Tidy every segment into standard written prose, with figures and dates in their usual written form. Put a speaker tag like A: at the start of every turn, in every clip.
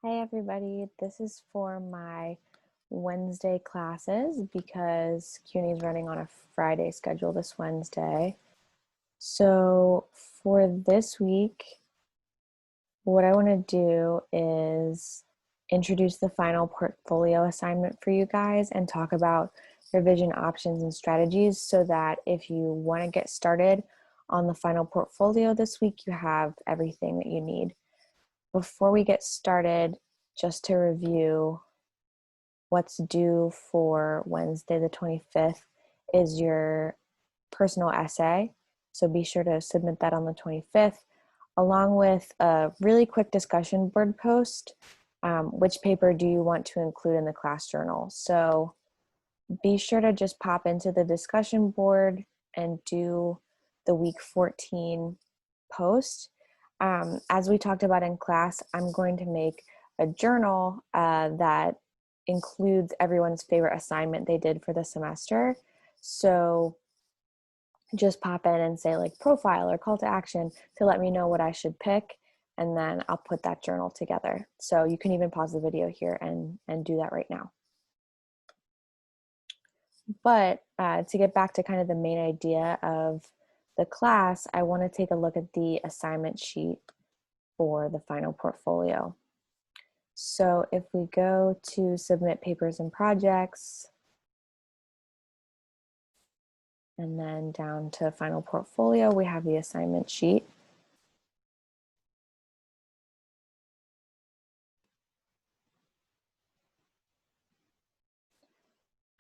A: Hi everybody, this is for my Wednesday classes because CUNY is running on a Friday schedule this Wednesday. So for this week, what I want to do is introduce the final portfolio assignment for you guys and talk about revision options and strategies so that if you want to get started on the final portfolio this week, you have everything that you need. Before we get started, just to review, what's due for Wednesday the 25th is your personal essay. So be sure to submit that on the 25th, along with a really quick discussion board post. Which paper do you want to include in the class journal? So be sure to just pop into the discussion board and do the week 14 post. As we talked about in class, I'm going to make a journal that includes everyone's favorite assignment they did for the semester. So just pop in and say like profile or call to action to let me know what I should pick, and then I'll put that journal together. So you can even pause the video here and do that right now. But to get back to kind of the main idea of the class, I want to take a look at the assignment sheet for the final portfolio. So if we go to submit papers and projects, and then down to final portfolio, we have the assignment sheet.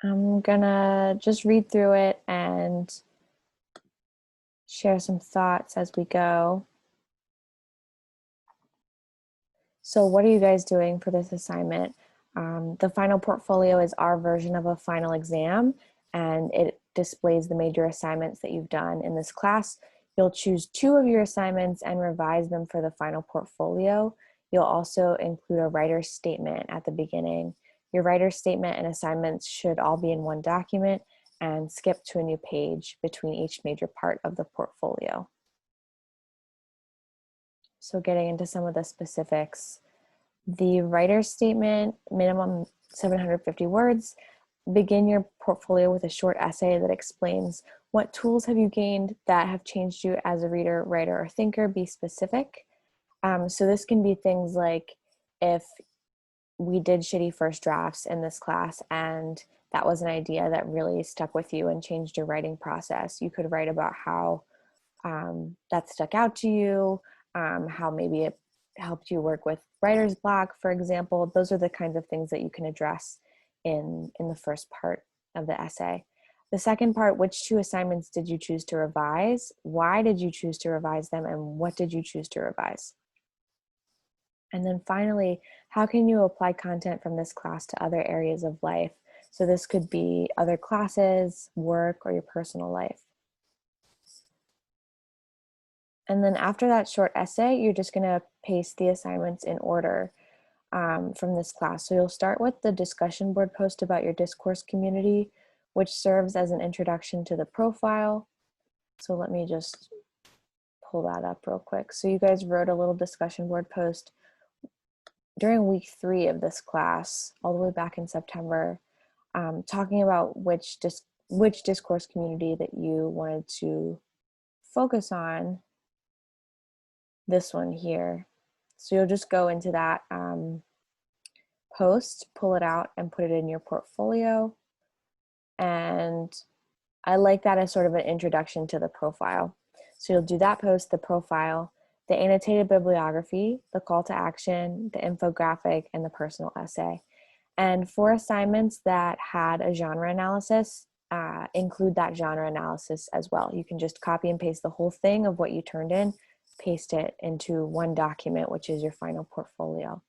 A: I'm gonna just read through it and share some thoughts as we go. So what are you guys doing for this assignment? The final portfolio is our version of a final exam, and it displays the major assignments that you've done in this class. You'll choose 2 of your assignments and revise them for the final portfolio. You'll also include a writer's statement at the beginning. Your writer's statement and assignments should all be in one document and skip to a new page between each major part of the portfolio. So getting into some of the specifics, the writer's statement, minimum 750 words. Begin your portfolio with a short essay that explains what tools have you gained that have changed you as a reader, writer, or thinker. Be specific. So this can be things like if we did shitty first drafts in this class and that was an idea that really stuck with you and changed your writing process, you could write about how that stuck out to you, how maybe it helped you work with writer's block, for example. Those are the kinds of things that you can address in the first part of the essay. The second part, which 2 assignments did you choose to revise? Why did you choose to revise them, and what did you choose to revise? And then finally, how can you apply content from this class to other areas of life? So this could be other classes, work, or your personal life. And then after that short essay, you're just going to paste the assignments in order from this class. So you'll start with the discussion board post about your discourse community, which serves as an introduction to the profile. So let me just pull that up real quick. So you guys wrote a little discussion board post during week 3 of this class, all the way back in September, talking about which discourse community that you wanted to focus on. This one here. So you'll just go into that post, pull it out, and put it in your portfolio. And I like that as sort of an introduction to the profile. So you'll do that post, the profile, the annotated bibliography, the call to action, the infographic, and the personal essay. And for assignments that had a genre analysis, include that genre analysis as well. You can just copy and paste the whole thing of what you turned in, paste it into one document, which is your final portfolio.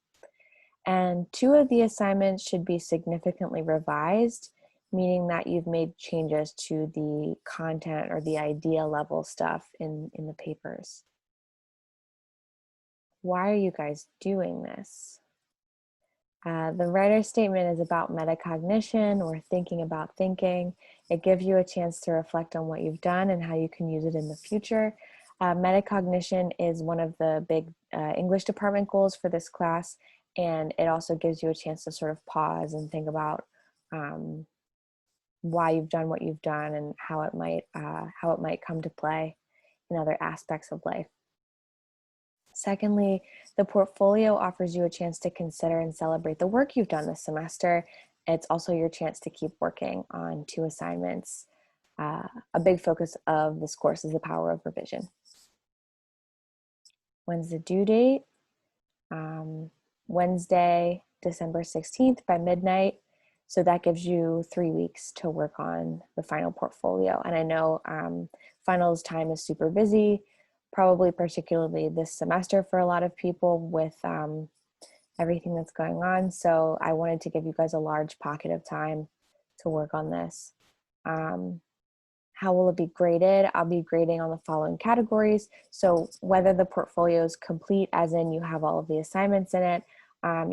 A: And 2 of the assignments should be significantly revised, meaning that you've made changes to the content or the idea level stuff in the papers. Why are you guys doing this? The writer's statement is about metacognition, or thinking about thinking. It gives you a chance to reflect on what you've done and how you can use it in the future. Metacognition is one of the big English department goals for this class, And it also gives you a chance to sort of pause and think about why you've done what you've done and how it might come to play in other aspects of life. Secondly, the portfolio offers you a chance to consider and celebrate the work you've done this semester. It's also your chance to keep working on 2 assignments. A big focus of this course is the power of revision. When's the due date? Wednesday, December 16th by midnight. So that gives you 3 weeks to work on the final portfolio. And I know finals time is super busy, probably particularly this semester for a lot of people with everything that's going on. So I wanted to give you guys a large pocket of time to work on this. How will it be graded? I'll be grading on the following categories. So whether the portfolio is complete, as in you have all of the assignments in it,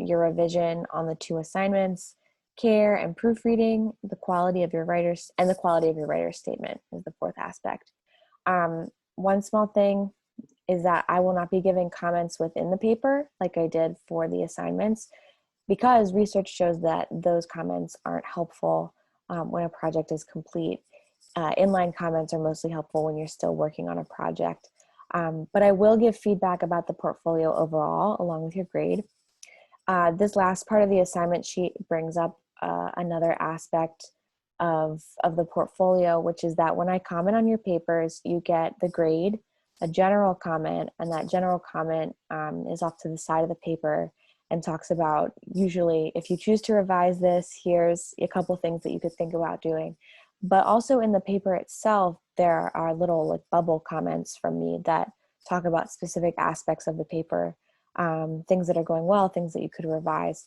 A: your revision on the 2 assignments, care and proofreading, the quality of your writers, and the quality of your writer's statement is the 4th aspect. One small thing is that I will not be giving comments within the paper like I did for the assignments, because research shows that those comments aren't helpful when a project is complete. Inline comments are mostly helpful when you're still working on a project. But I will give feedback about the portfolio overall along with your grade. This last part of the assignment sheet brings up another aspect of the portfolio, which is that when I comment on your papers, you get the grade, a general comment, and that general comment is off to the side of the paper and talks about, usually, if you choose to revise this, here's a couple things that you could think about doing. But also in the paper itself, there are little like bubble comments from me that talk about specific aspects of the paper, things that are going well, things that you could revise.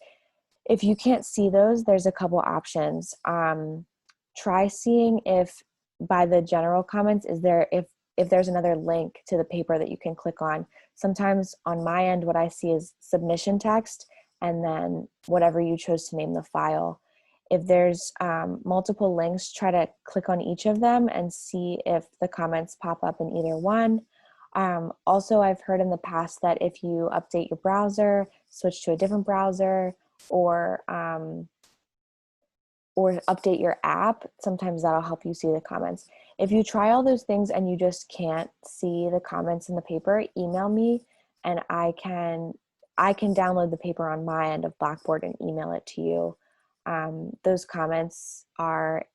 A: If you can't see those, there's a couple options. Try seeing if by the general comments, if there's another link to the paper that you can click on. Sometimes on my end, what I see is submission text and then whatever you chose to name the file. If there's multiple links, try to click on each of them and see if the comments pop up in either one. Also, I've heard in the past that if you update your browser, switch to a different browser, or update your app, sometimes that'll help you see the comments. If you try all those things and you just can't see the comments in the paper, email me and I can download the paper on my end of Blackboard and email it to you. Those comments are,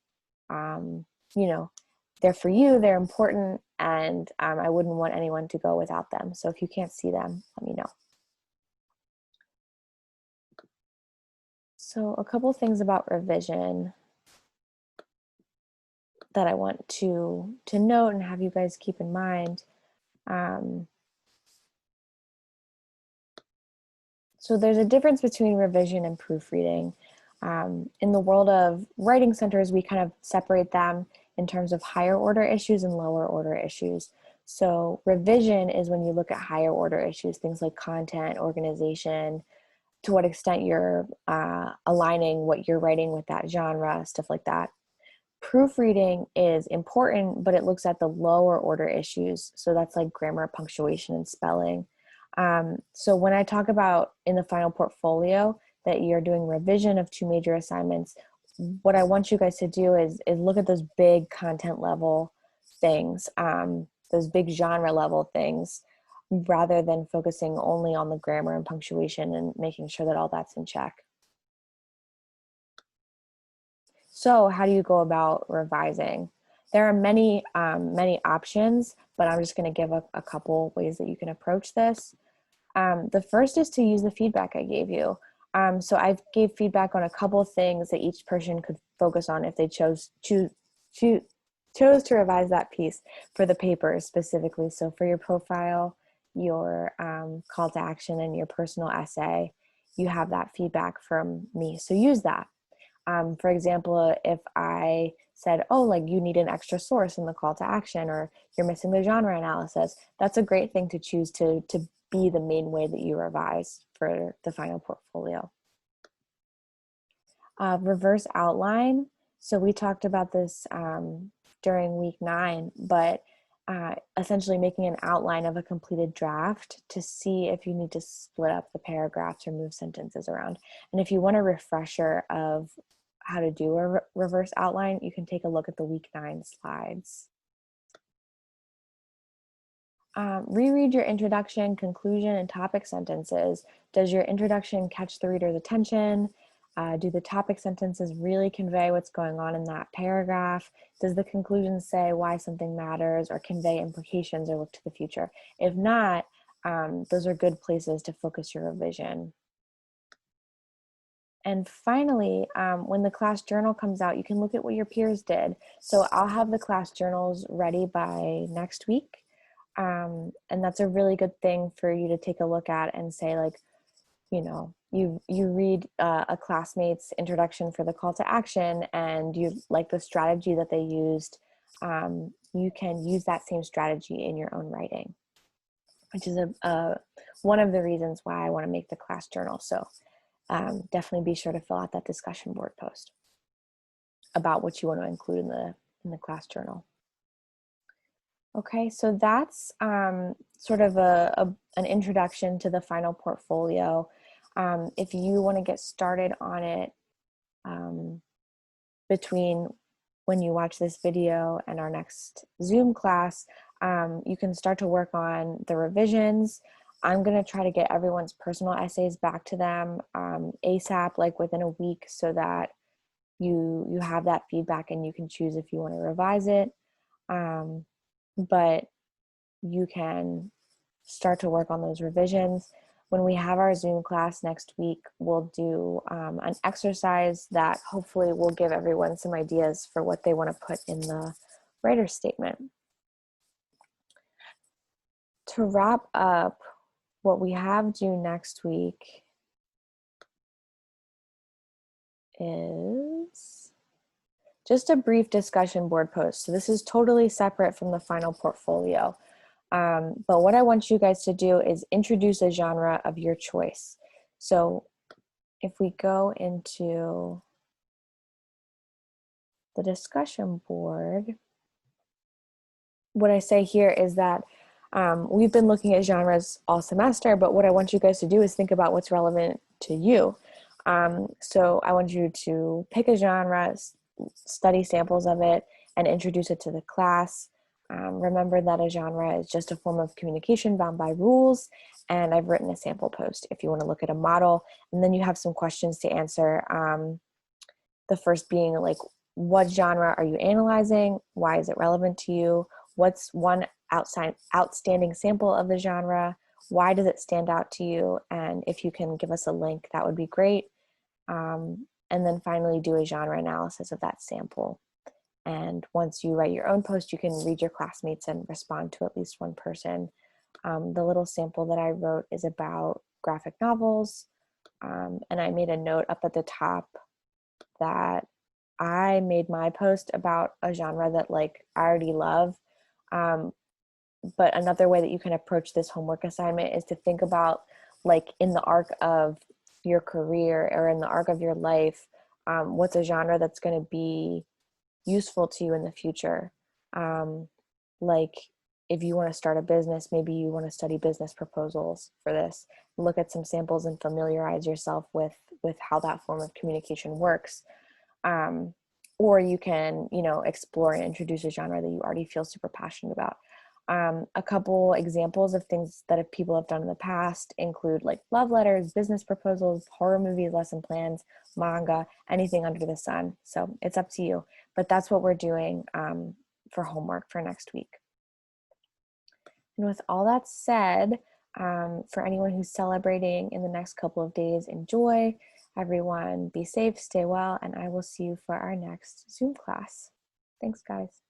A: they're for you, they're important, and I wouldn't want anyone to go without them. So if you can't see them, let me know. So a couple things about revision that I want to note and have you guys keep in mind. So there's a difference between revision and proofreading. In the world of writing centers, we kind of separate them in terms of higher order issues and lower order issues. So revision is when you look at higher order issues, things like content, organization, to what extent you're aligning what you're writing with that genre, stuff like that. Proofreading is important, but it looks at the lower order issues. So that's like grammar, punctuation, and spelling. So when I talk about in the final portfolio that you're doing revision of 2 major assignments, what I want you guys to do is look at those big content level things, those big genre level things, rather than focusing only on the grammar and punctuation and making sure that all that's in check. So how do you go about revising? There are many options, but I'm just going to give a couple ways that you can approach this. The first is to use the feedback I gave you. So I gave feedback on a couple things that each person could focus on if they chose to revise that piece for the paper specifically. So for your profile, your call to action, and your personal essay, you have that feedback from me. So use that. For example, if I said, oh, like you need an extra source in the call to action, or you're missing the genre analysis, that's a great thing to choose to be the main way that you revise for the final portfolio. Reverse outline. So we talked about this during week 9, but essentially making an outline of a completed draft to see if you need to split up the paragraphs or move sentences around. And if you want a refresher of how to do a reverse outline, you can take a look at the week 9 slides. Reread your introduction, conclusion, and topic sentences. Does your introduction catch the reader's attention? Do the topic sentences really convey what's going on in that paragraph? Does the conclusion say why something matters or convey implications or look to the future? If not, those are good places to focus your revision. And finally, when the class journal comes out, you can look at what your peers did. So I'll have the class journals ready by next week. And that's a really good thing for you to take a look at and say, like, you know, you read a classmate's introduction for the call to action and you like the strategy that they used, you can use that same strategy in your own writing, which is one of the reasons why I want to make the class journal. So definitely be sure to fill out that discussion board post about what you want to include in the class journal. Okay, so that's sort of an introduction to the final portfolio. If you want to get started on it between when you watch this video and our next Zoom class, you can start to work on the revisions. I'm going to try to get everyone's personal essays back to them ASAP, like within a week, so that you have that feedback and you can choose if you want to revise it. But you can start to work on those revisions. When we have our Zoom class next week, we'll do an exercise that hopefully will give everyone some ideas for what they want to put in the writer's statement. To wrap up, what we have due next week is just a brief discussion board post. So this is totally separate from the final portfolio. But what I want you guys to do is introduce a genre of your choice. So if we go into the discussion board, what I say here is that we've been looking at genres all semester, but what I want you guys to do is think about what's relevant to you. So I want you to pick a genre, study samples of it, and introduce it to the class. Remember that a genre is just a form of communication bound by rules, and I've written a sample post if you want to look at a model, and then you have some questions to answer. The first being, like, what genre are you analyzing? Why is it relevant to you? What's one outstanding sample of the genre? Why does it stand out to you? And if you can give us a link, that would be great. And then finally do a genre analysis of that sample. And once you write your own post, you can read your classmates and respond to at least one person. The little sample that I wrote is about graphic novels. And I made a note up at the top that I made my post about a genre that, like, I already love. But another way that you can approach this homework assignment is to think about, like, in the arc of your career or in the arc of your life, what's a genre that's going to be useful to you in the future. Like, if you want to start a business, maybe you want to study business proposals for this. Look at some samples and familiarize yourself with how that form of communication works. Or you can, explore and introduce a genre that you already feel super passionate about. A couple examples of things that people have done in the past include, like, love letters, business proposals, horror movies, lesson plans, manga, anything under the sun. So it's up to you. But that's what we're doing for homework for next week. And with all that said, for anyone who's celebrating in the next couple of days, enjoy. Everyone be safe, stay well, and I will see you for our next Zoom class. Thanks, guys.